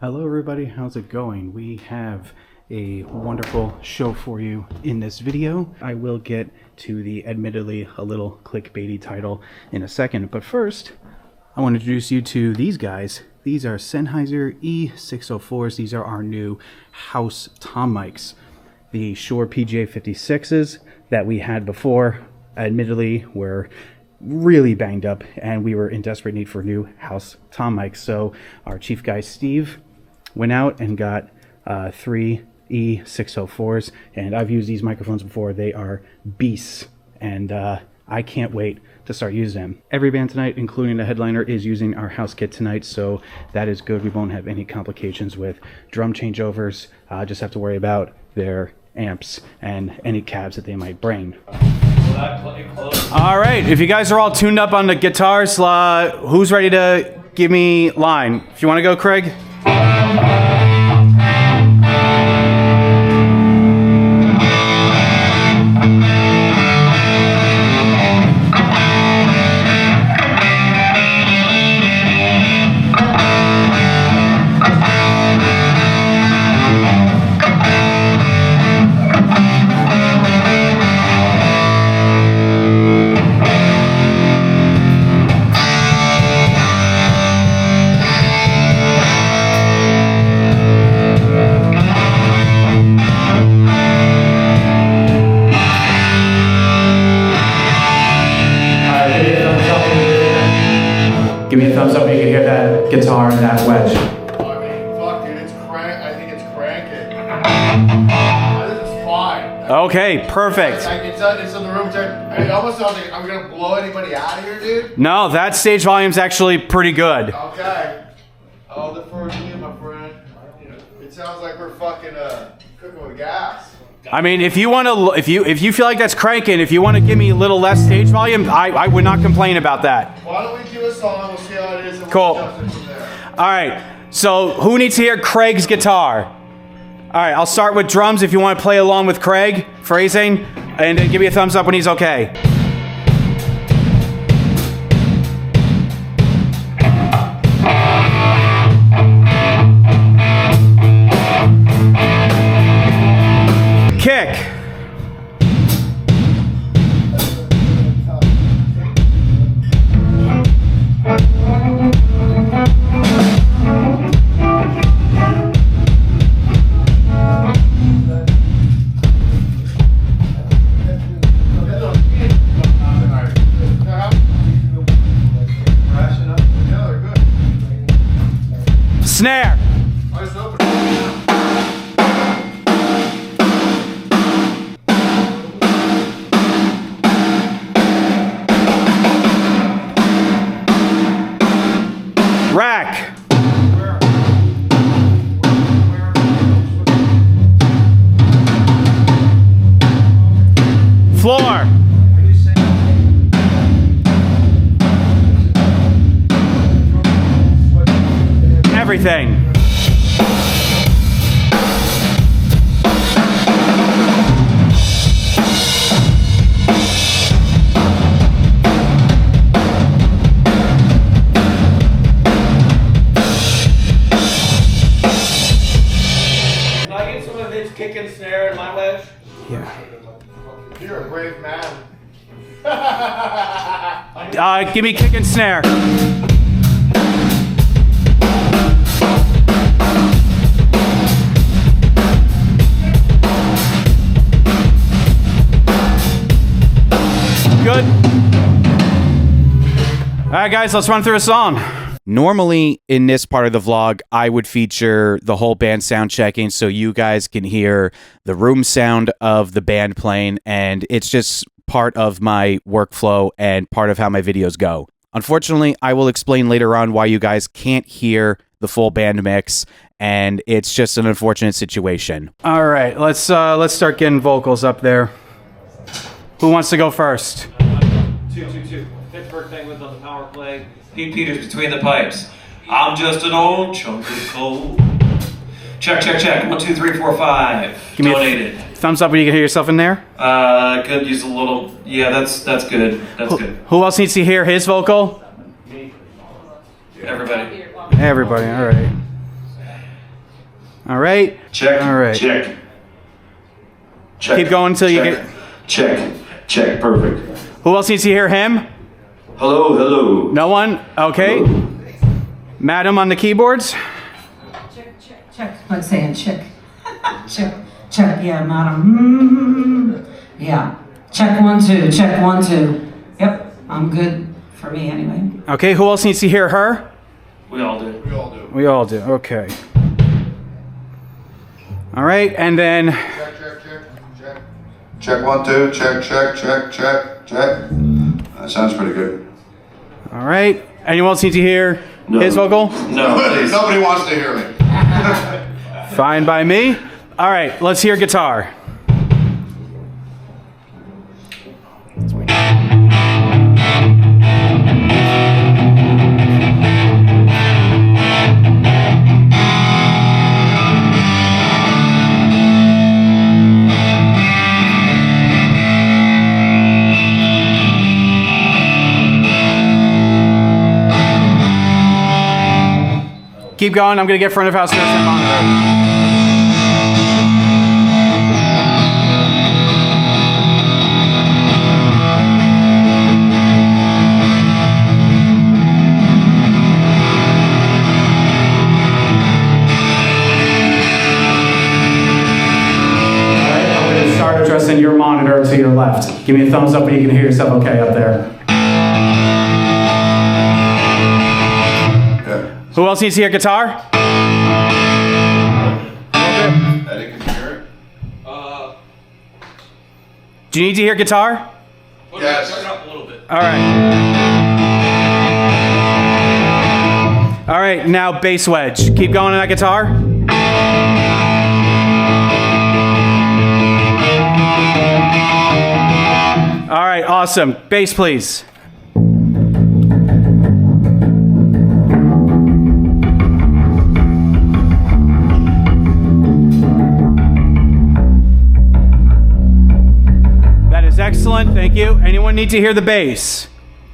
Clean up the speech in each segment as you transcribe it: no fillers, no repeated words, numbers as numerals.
Hello everybody, how's it going? We have a wonderful show for you in this video. I will get to the admittedly a little clickbaity title in a second, but first I want to introduce you to these guys. These are Sennheiser E604s. These are our new house tom mics. The Shure PGA56s that we had before admittedly were really banged up and we were in desperate need for new house tom mics. So our chief guy Steve went out and got 3 E604s, and I've used these microphones before. They are beasts, and I can't wait to start using them. Every band tonight, including the headliner, is using our house kit tonight, so that is good. We won't have any complications with drum changeovers. Just have to worry about their amps and any cabs that they might bring. All right, if you guys are all tuned up on the guitars, who's ready to give me line? If you want to go, Craig. Give me a thumbs up when you can hear that guitar and that wedge. I mean, fuck, dude, it's I think it's cranking. This is fine. Okay, perfect. It's in the room. I mean, it almost sounds like I'm gonna blow anybody out of here, dude. No, that stage volume's actually pretty good. Okay. Oh, the first you, my friend. It sounds like we're fucking cooking with gas. I mean, if you want to, if you feel like that's cranking, if you want to give me a little less stage volume, I would not complain about that. Why don't we do a song? We'll see how it is. And Cool. We'll adjust it from there. All right. So who needs to hear Craig's guitar? All right. I'll start with drums if you want to play along with Craig phrasing, and then give me a thumbs up when he's okay. Kick. Snare. Rack. Floor. Everything. Kick and snare and my wedge? Yeah. You're a brave man. Give me kick and snare. Good. All right, guys, let's run through a song. Normally, in this part of the vlog, I would feature the whole band sound checking so you guys can hear the room sound of the band playing, and it's just part of my workflow and part of how my videos go. Unfortunately, I will explain later on why you guys can't hear the full band mix, and it's just an unfortunate situation. All right, let's start getting vocals up there. Who wants to go first? 222. Pittsburgh thing with on the power play. Pete Peters between the pipes. I'm just an old chunk of coal. Check, check, check. 1, 2, 3, 4, 5. Give me Donated. Thumbs up when you can hear yourself in there. Could use a little. Yeah, that's good. That's good. Who else needs to hear his vocal? Everybody. Everybody, all right. All right. Check. All right. Check. Check. Keep going until you Check. get... Check. Check. Perfect. Who else needs to hear him? Hello. Hello. No one? Okay. Hello. Madam on the keyboards. Check, like saying check. check, yeah, madam. Yeah. Check 1 2, check 1 2. Yep, I'm good for me anyway. Okay, who else needs to hear her? We all do. We all do. We all do, okay. All right, and then... Check, check, check, check. Check 1 2, check, check, check, check, check. That sounds pretty good. All right, anyone else need to hear his vocal? No, please. Nobody wants to hear me. Fine by me. All right, let's hear guitar. Keep going, I'm gonna get front of house first and monitor. Addressing your monitor to your left. Give me a thumbs up when you can hear yourself okay up there. Yeah. Who else needs to hear guitar? Eddie, can you hear it? Do you need to hear guitar? Yes. Turn it up a little bit. All right. All right, now bass wedge. Keep going on that guitar. All right, awesome. Bass, please. That is excellent. Thank you. Anyone need to hear the bass?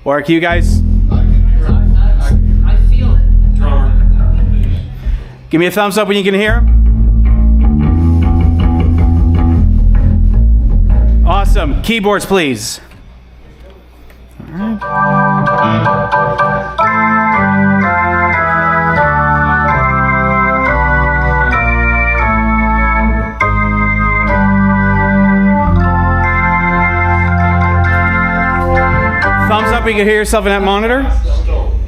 Or can you guys I feel it. Drummer. give me a thumbs up when you can hear? Awesome. Keyboards, please. All right. Thumbs up, you can hear yourself in that monitor.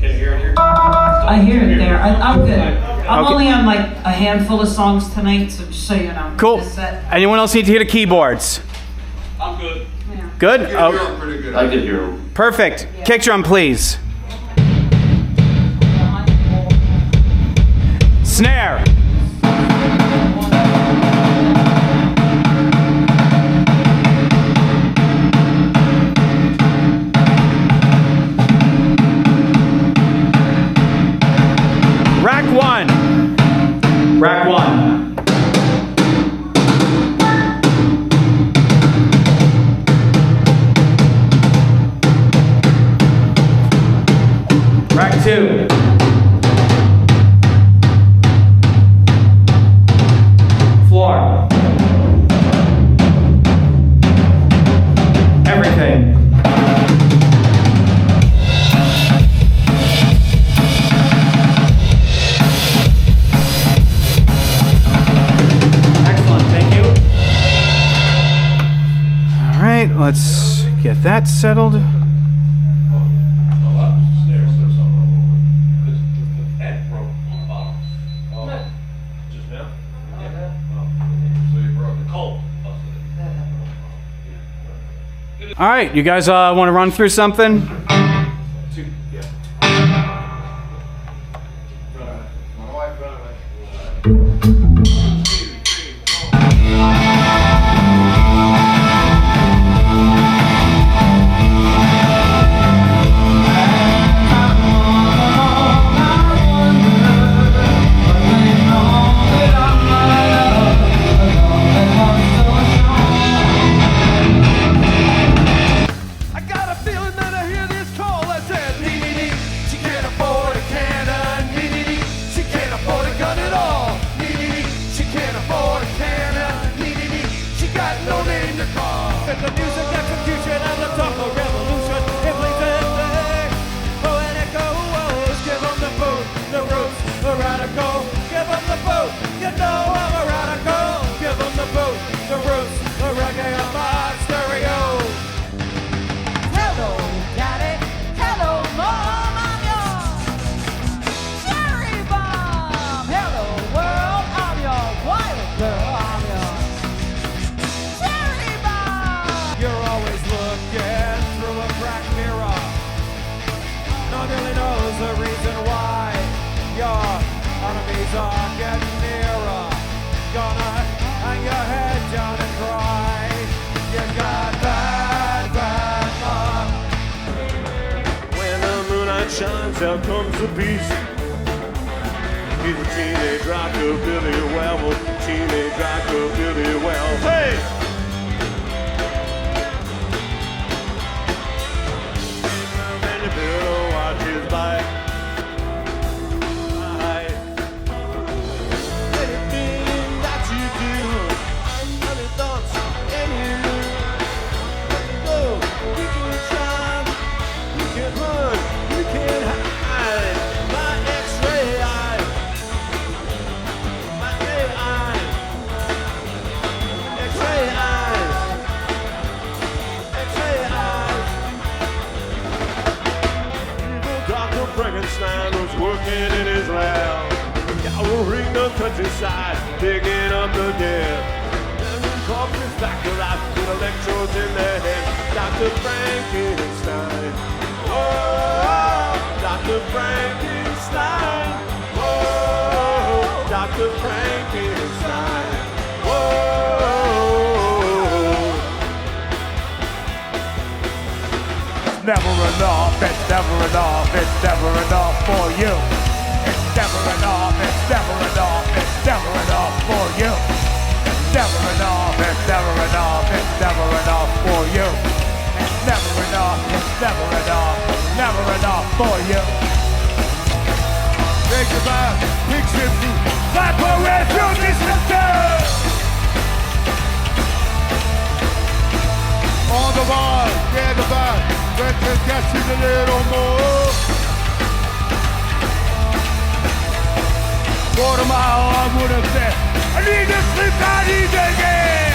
Can you hear it here? I hear it there. I'm good. I'm Okay. only on like a handful of songs tonight, so just so you know. Cool. This set. Anyone else need to hear the keyboards? I'm good. Yeah. Good? You can hear Oh, him pretty good. I can hear him. perfect. Kick drum, please. Snare. Rack one. Rack one. Rack two. Floor. Everything. Excellent, thank you. All right, let's get that settled. All right, you guys want to run through something? I got a feeling that I hear this call that says, nee, nee, nee, she can't afford a cannon, nee, nee, nee, she can't afford a gun at all, nee, nee, nee, the music execution and the talk of revolution. It plays everything. Poetic goes, give them the boot, the roots, the radical. Give them the boot, you know I'm a radical. Give them the boot, the roots, the reggae of my stereo. Hello, Daddy. Hello, Mom. I'm your cherry bomb. Hello, world. I'm your wild girl. I'm your cherry bomb. You're always looking through a cracked mirror. No one really knows the reason why your enemies are getting nearer. Gonna hang your head down and cry. You got bad, bad luck. When the moonlight shines, out comes the beast. He's a teenage rockabilly werewolf, teenage rockabilly werewolf. Hey! And you better watch his back. Anything that you do, any thoughts in you. Go, you can try, you can run, you can hide. My X-ray eye, my AI, X-ray eyes, X-ray eyes. Evil Dr. Frankenstein was working in his lab. Scouring the countryside, digging up the dead. And the corpses back alive with electrodes in their head. Dr. Frankenstein. Whoa, Dr. Frankenstein. Whoa, Dr. Frankenstein. Whoa. It's never enough, it's never enough, it's never enough for you. It's never enough, it's never enough, it's never enough for you. It's never enough, it's never enough, it's never enough for you. It's never enough, it's never enough, never enough for you. Think about picture me, clap away through this system. On the bar, yeah, the bar, let the gas is a little more. Quarter mile, I would have said, I need to sleep, I need to get.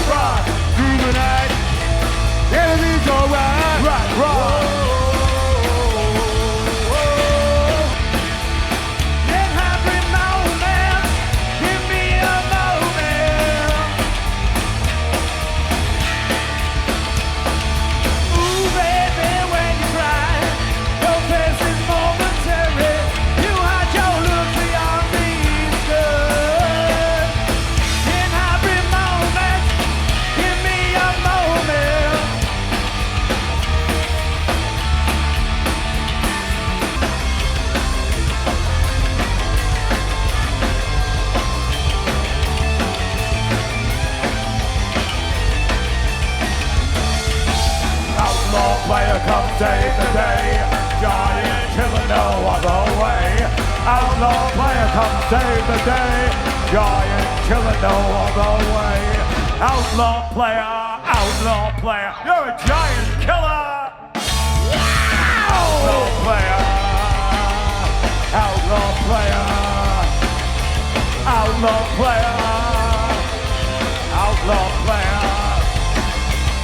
Rock, through the night. Enemies all right. Rock. In happy moments, give me a moment. Ooh, baby, when you cry, your face is momentary. You hide your look beyond the Easter. In happy moments, give me a moment. Outlaw player, come save the day. Giant killer, no other way. Outlaw player, come save the day. Giant killer, no other way. Outlaw player, you're a giant killer. Outlaw player, outlaw player, outlaw player, outlaw player.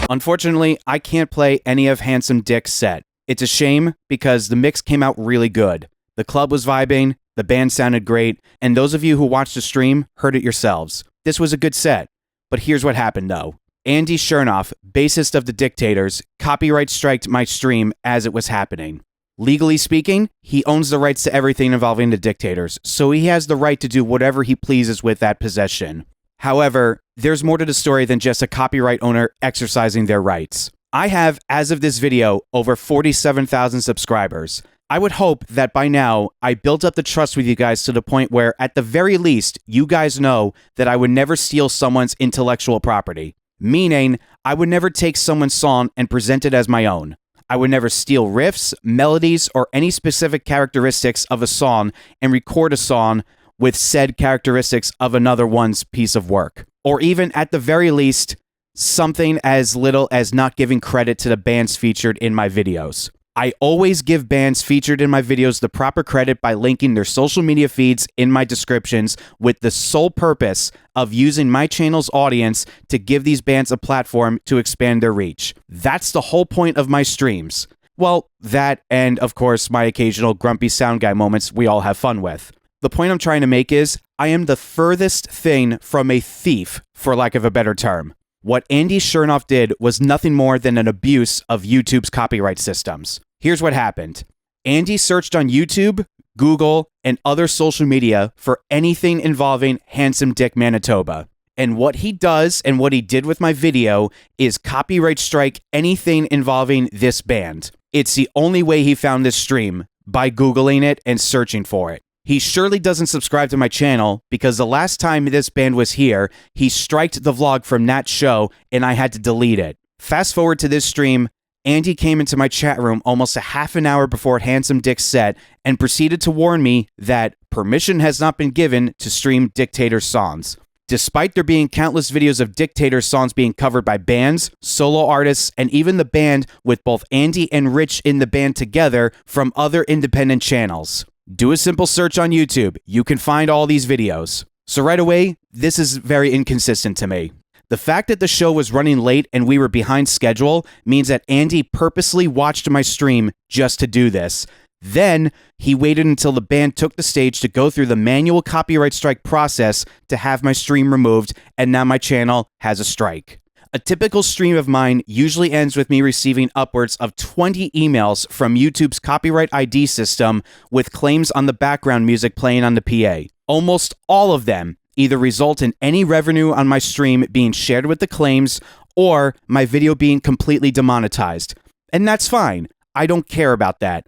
Unfortunately, I can't play any of Handsome Dick's set. It's a shame because the mix came out really good. The club was vibing, the band sounded great, and those of you who watched the stream heard it yourselves. This was a good set. But here's what happened though. Andy Chernoff, bassist of The Dictators, copyright striked my stream as it was happening. Legally speaking, he owns the rights to everything involving The Dictators, so he has the right to do whatever he pleases with that possession. However, there's more to the story than just a copyright owner exercising their rights. I have, as of this video, over 47,000 subscribers. I would hope that by now, I built up the trust with you guys to the point where, at the very least, you guys know that I would never steal someone's intellectual property. Meaning, I would never take someone's song and present it as my own. I would never steal riffs, melodies, or any specific characteristics of a song and record a song with said characteristics of another one's piece of work. Or even, at the very least, something as little as not giving credit to the bands featured in my videos. I always give bands featured in my videos the proper credit by linking their social media feeds in my descriptions with the sole purpose of using my channel's audience to give these bands a platform to expand their reach. That's the whole point of my streams. Well, that and, of course, my occasional grumpy sound guy moments we all have fun with. The point I'm trying to make is, I am the furthest thing from a thief, for lack of a better term. What Andy Chernoff did was nothing more than an abuse of YouTube's copyright systems. Here's what happened. Andy searched on YouTube, Google, and other social media for anything involving Handsome Dick Manitoba. And what he does and what he did with my video is copyright strike anything involving this band. It's the only way he found this stream, by Googling it and searching for it. He surely doesn't subscribe to my channel because the last time this band was here, he striked the vlog from that show and I had to delete it. Fast forward to this stream, Andy came into my chat room almost a half an hour before Handsome Dick's set and proceeded to warn me that permission has not been given to stream Dictator songs. Despite there being countless videos of Dictator songs being covered by bands, solo artists, and even the band with both Andy and Rich in the band together from other independent channels. Do a simple search on YouTube. You can find all these videos. So right away, this is very inconsistent to me. The fact that the show was running late and we were behind schedule means that Andy purposely watched my stream just to do this. Then, he waited until the band took the stage to go through the manual copyright strike process to have my stream removed, and now my channel has a strike. A typical stream of mine usually ends with me receiving upwards of 20 emails from YouTube's copyright ID system with claims on the background music playing on the PA. Almost all of them either result in any revenue on my stream being shared with the claims or my video being completely demonetized. And that's fine. I don't care about that,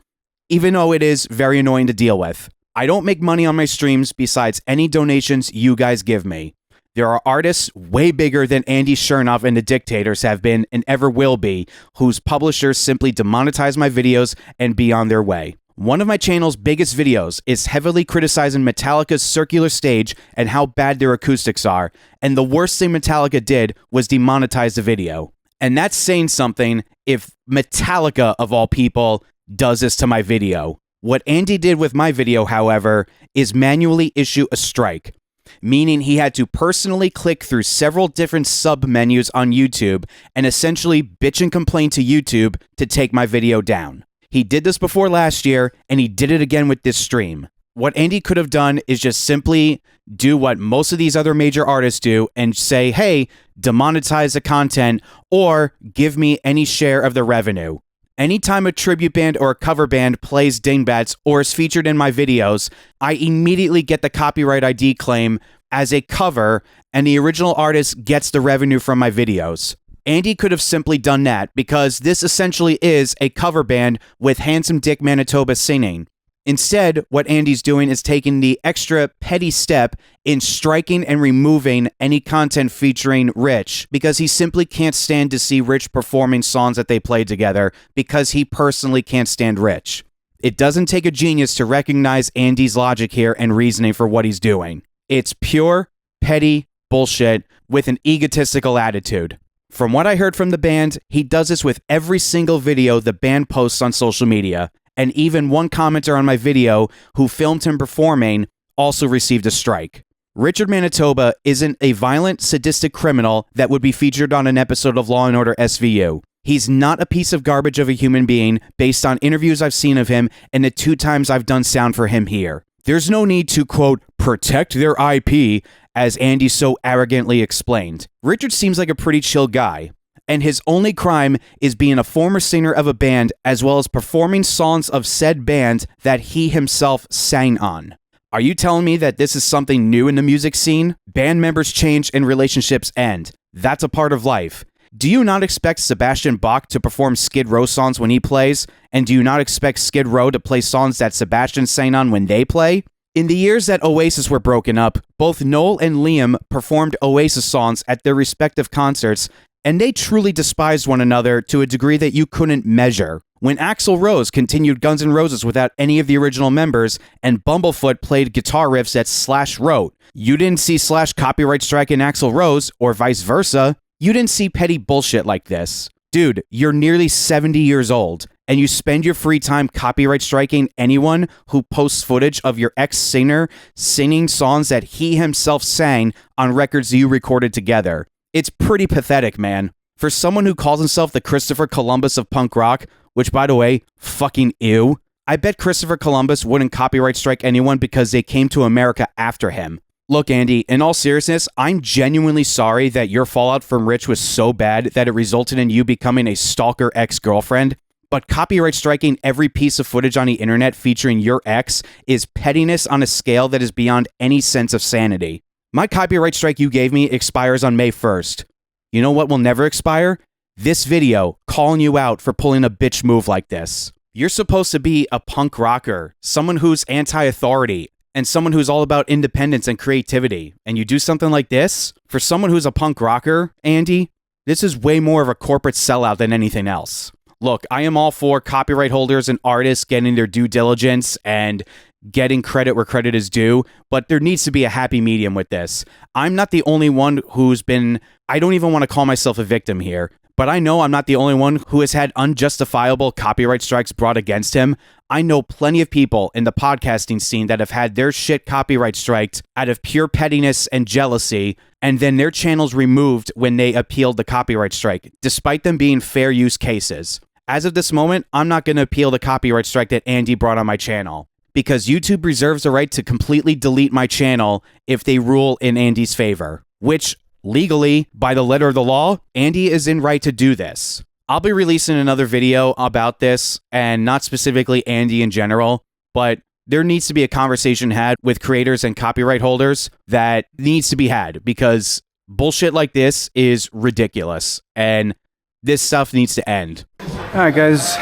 even though it is very annoying to deal with. I don't make money on my streams besides any donations you guys give me. There are artists way bigger than Andy Chernoff and the Dictators have been and ever will be, whose publishers simply demonetize my videos and be on their way. One of my channel's biggest videos is heavily criticizing Metallica's Circular Stage and how bad their acoustics are, and the worst thing Metallica did was demonetize the video. And that's saying something if Metallica, of all people, does this to my video. What Andy did with my video, however, is manually issue a strike, meaning he had to personally click through several different sub-menus on YouTube and essentially bitch and complain to YouTube to take my video down. He did this before last year, and he did it again with this stream. What Andy could have done is just simply do what most of these other major artists do and say, hey, demonetize the content or give me any share of the revenue. Anytime a tribute band or a cover band plays dingbats or is featured in my videos, I immediately get the copyright ID claim as a cover, and the original artist gets the revenue from my videos. Andy could have simply done that because this essentially is a cover band with Handsome Dick Manitoba singing. Instead, what Andy's doing is taking the extra petty step in striking and removing any content featuring Rich because he simply can't stand to see Rich performing songs that they play together because he personally can't stand Rich. It doesn't take a genius to recognize Andy's logic here and reasoning for what he's doing. It's pure, petty bullshit with an egotistical attitude. From what I heard from the band, he does this with every single video the band posts on social media. And even one commenter on my video who filmed him performing also received a strike. Richard Manitoba isn't a violent, sadistic criminal that would be featured on an episode of Law & Order SVU. He's not a piece of garbage of a human being based on interviews I've seen of him and the 2 times I've done sound for him here. There's no need to, quote, protect their IP, as Andy so arrogantly explained. Richard seems like a pretty chill guy, and his only crime is being a former singer of a band as well as performing songs of said band that he himself sang on. Are you telling me that this is something new in the music scene? Band members change and relationships end. That's a part of life. Do you not expect Sebastian Bach to perform Skid Row songs when he plays? And do you not expect Skid Row to play songs that Sebastian sang on when they play? In the years that Oasis were broken up, both Noel and Liam performed Oasis songs at their respective concerts, and they truly despised one another to a degree that you couldn't measure. When Axl Rose continued Guns N' Roses without any of the original members, and Bumblefoot played guitar riffs that Slash wrote, you didn't see Slash copyright striking Axl Rose, or vice versa. You didn't see petty bullshit like this. Dude, you're nearly 70 years old, and you spend your free time copyright striking anyone who posts footage of your ex-singer singing songs that he himself sang on records you recorded together. It's pretty pathetic, man. For someone who calls himself the Christopher Columbus of punk rock, which, by the way, fucking ew, I bet Christopher Columbus wouldn't copyright strike anyone because they came to America after him. Look, Andy, in all seriousness, I'm genuinely sorry that your fallout from Rich was so bad that it resulted in you becoming a stalker ex-girlfriend, but copyright striking every piece of footage on the internet featuring your ex is pettiness on a scale that is beyond any sense of sanity. My copyright strike you gave me expires on May 1st. You know what will never expire? This video calling you out for pulling a bitch move like this. You're supposed to be a punk rocker, someone who's anti-authority, and someone who's all about independence and creativity, and you do something like this? For someone who's a punk rocker, Andy, this is way more of a corporate sellout than anything else. Look, I am all for copyright holders and artists getting their due diligence and getting credit where credit is due, but there needs to be a happy medium with this. I'm not the only one who's been, I don't even want to call myself a victim here, but I know I'm not the only one who has had unjustifiable copyright strikes brought against him. I know plenty of people in the podcasting scene that have had their shit copyright striked out of pure pettiness and jealousy, and then their channels removed when they appealed the copyright strike, despite them being fair use cases. As of this moment, I'm not going to appeal the copyright strike that Andy brought on my channel, because YouTube reserves the right to completely delete my channel if they rule in Andy's favor, which legally, by the letter of the law, Andy is in right to do this. I'll be releasing another video about this, and not specifically Andy in general, but there needs to be a conversation had with creators and copyright holders that needs to be had, because bullshit like this is ridiculous, and this stuff needs to end. All right, guys,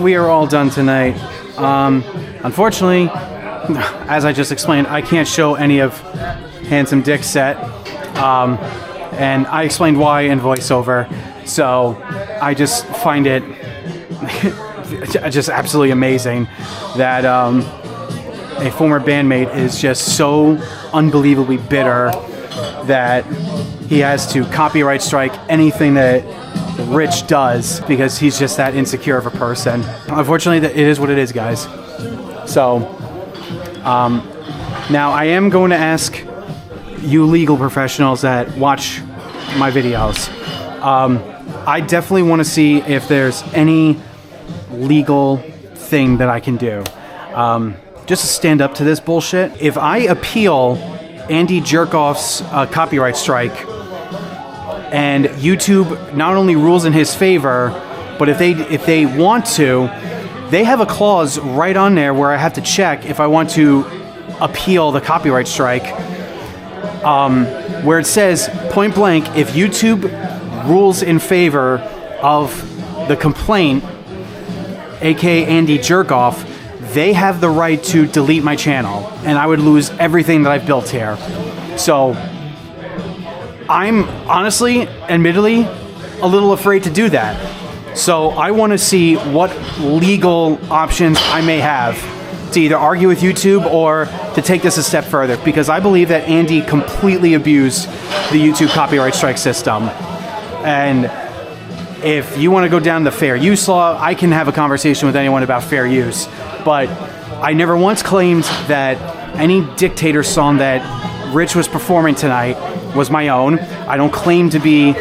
we are all done tonight. Unfortunately, as I just explained, I can't show any of Handsome Dick's set, and I explained why in voiceover, so I just find it just absolutely amazing that a former bandmate is just so unbelievably bitter that he has to copyright strike anything that Rich does because he's just that insecure of a person. Unfortunately, it is what it is, guys. So, now I am going to ask you legal professionals that watch my videos. I definitely want to see if there's any legal thing that I can do. Just to stand up to this bullshit. If I appeal Andy Jerkoff's copyright strike, and YouTube not only rules in his favor, but if they want to, they have a clause right on there where I have to check if I want to appeal the copyright strike, where it says point blank, if YouTube rules in favor of the complaint, aka Andy Jerkoff, they have the right to delete my channel, and I would lose everything that I've built here. So I'm honestly, admittedly, a little afraid to do that. So I want to see what legal options I may have to either argue with YouTube or to take this a step further, because I believe that Andy completely abused the YouTube copyright strike system. And if you want to go down the fair use law, I can have a conversation with anyone about fair use. But I never once claimed that any Dictator song that Rich was performing tonight was my own. I don't claim to be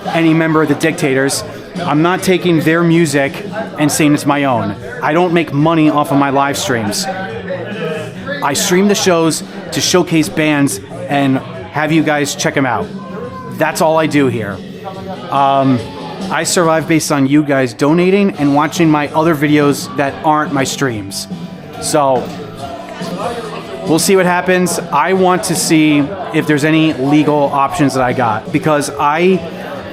any member of the Dictators. I'm not taking their music and saying it's my own. I don't make money off of my live streams. I stream the shows to showcase bands and have you guys check them out. That's all I do here. I survive based on you guys donating and watching my other videos that aren't my streams. So we'll see what happens. I want to see if there's any legal options that I got, because I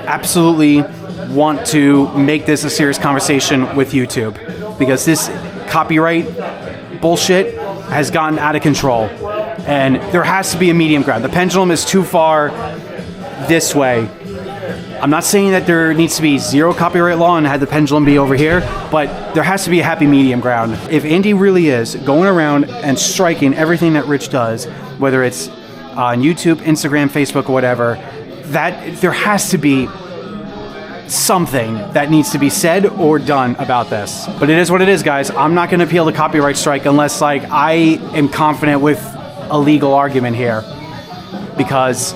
absolutely want to make this a serious conversation with YouTube, because this copyright bullshit has gotten out of control, and there has to be a medium ground. The pendulum is too far this way, I'm not saying that there needs to be zero copyright law and had the pendulum be over here, but there has to be a happy medium ground. If Andy really is going around and striking everything that Rich does, whether it's on YouTube, Instagram, Facebook, or whatever, that there has to be something that needs to be said or done about this. But it is what it is, guys. I'm not going to appeal the copyright strike unless like I am confident with a legal argument here, because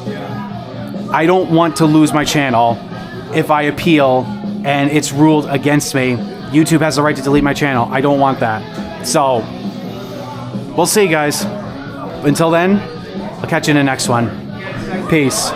I don't want to lose my channel if I appeal and it's ruled against me. YouTube has the right to delete my channel. I don't want that. So we'll see, guys. Until then, I'll catch you in the next one. Peace.